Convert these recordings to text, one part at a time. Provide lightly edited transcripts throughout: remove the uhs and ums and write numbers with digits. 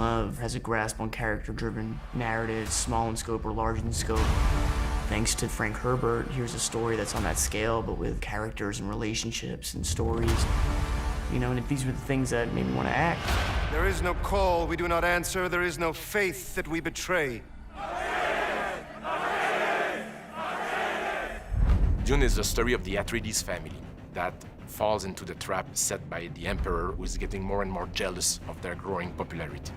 love, has a grasp on character-driven narratives, small in scope or large in scope. Thanks to Frank Herbert, here's a story that's on that scale, but with characters and relationships and stories. You know, and these were the things that made me want to act. There is no call we do not answer. There is no faith that we betray. Dune is the story of the Atreides family that falls into the trap set by the Emperor, who is getting more and more jealous of their growing popularity.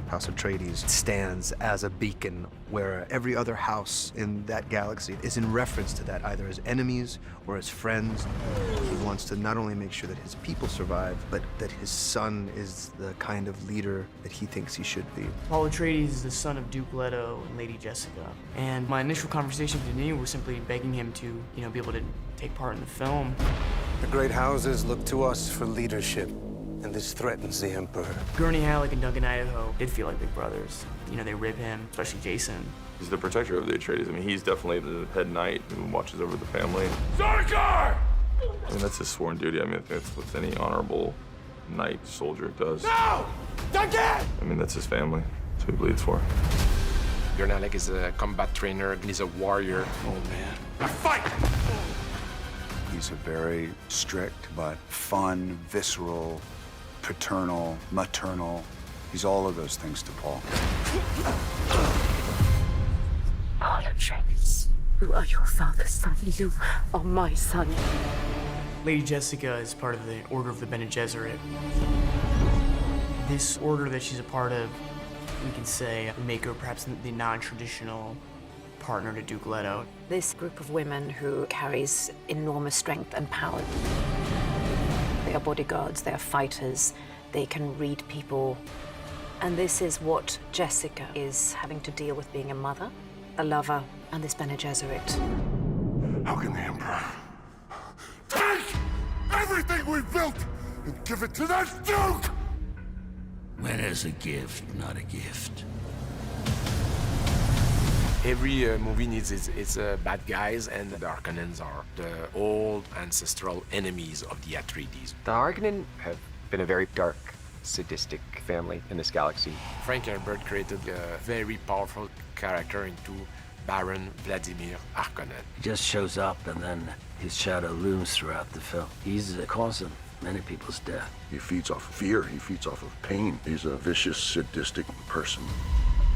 House Atreides stands as a beacon where every other house in that galaxy is in reference to that, either as enemies or as friends. He wants to not only make sure that his people survive, but that his son is the kind of leader that he thinks he should be. Paul Atreides is the son of Duke Leto and Lady Jessica. And my initial conversation with Denis was simply begging him to, you know, be able to take part in the film. The great houses look to us for leadership, and this threatens the Emperor. Gurney Halleck and Duncan Idaho did feel like big brothers. You know, they rib him, especially Jason. He's the protector of the Atreides. I mean, he's definitely the head knight who watches over the family. Sarkar! I mean, that's his sworn duty. I mean, I think that's what any honorable knight soldier does. No! Duncan! I mean, that's his family. That's who he bleeds for. Gurney Halleck is a combat trainer, and he's a warrior. Oh, man. Now fight! He's a very strict but fun, visceral, paternal, maternal. He's all of those things to Paul. Paul Atreides, you are your father's son. You are my son. Lady Jessica is part of the Order of the Bene Gesserit. This order that she's a part of, we can say, make her perhaps the non-traditional partner to Duke Leto. This group of women who carries enormous strength and power. They are bodyguards, they are fighters, they can read people. And this is what Jessica is having to deal with, being a mother, a lover, and this Bene Gesserit. How can the Emperor take everything we've built and give it to that Duke? When is a gift not a gift? Every movie needs its bad guys, and the Harkonnens are the old ancestral enemies of the Atreides. The Harkonnen have been a very dark, sadistic family in this galaxy. Frank Herbert created a very powerful character into Baron Vladimir Harkonnen. He just shows up and then his shadow looms throughout the film. He's the cause of many people's death. He feeds off of fear. He feeds off of pain. He's a vicious, sadistic person.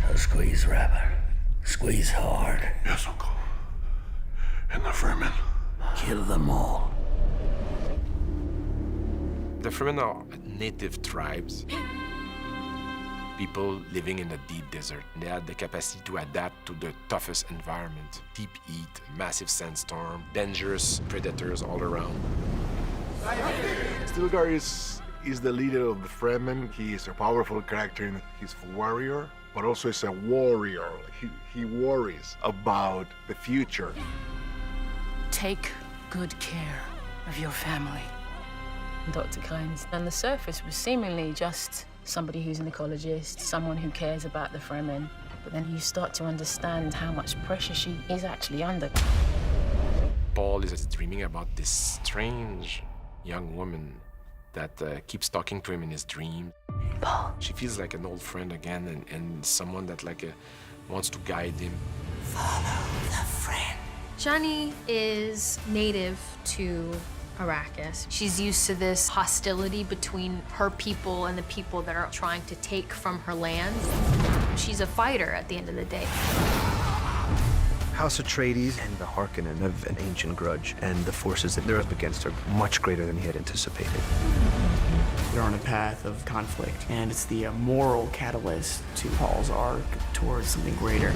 Now squeeze, Rabbit. Squeeze hard. Yes, Uncle. And the Fremen. Kill them all. The Fremen are native tribes, people living in the deep desert. They had the capacity to adapt to the toughest environment. Deep heat, massive sandstorm, dangerous predators all around. Stilgar is the leader of the Fremen. He is a powerful character and he's a warrior, but also is a warrior. He worries about the future. Take good care of your family. Dr. Kynes, on the surface, was seemingly just somebody who's an ecologist, someone who cares about the Fremen. But then you start to understand how much pressure she is actually under. Paul is dreaming about this strange young woman that keeps talking to him in his dreams. Paul. She feels like an old friend again, and someone that wants to guide him. Follow the friend. Shani is native to Arrakis. She's used to this hostility between her people and the people that are trying to take from her land. She's a fighter at the end of the day. House Atreides and the Harkonnen have an ancient grudge, and the forces that they're up against are much greater than he had anticipated. They're on a path of conflict, and it's the moral catalyst to Paul's arc towards something greater.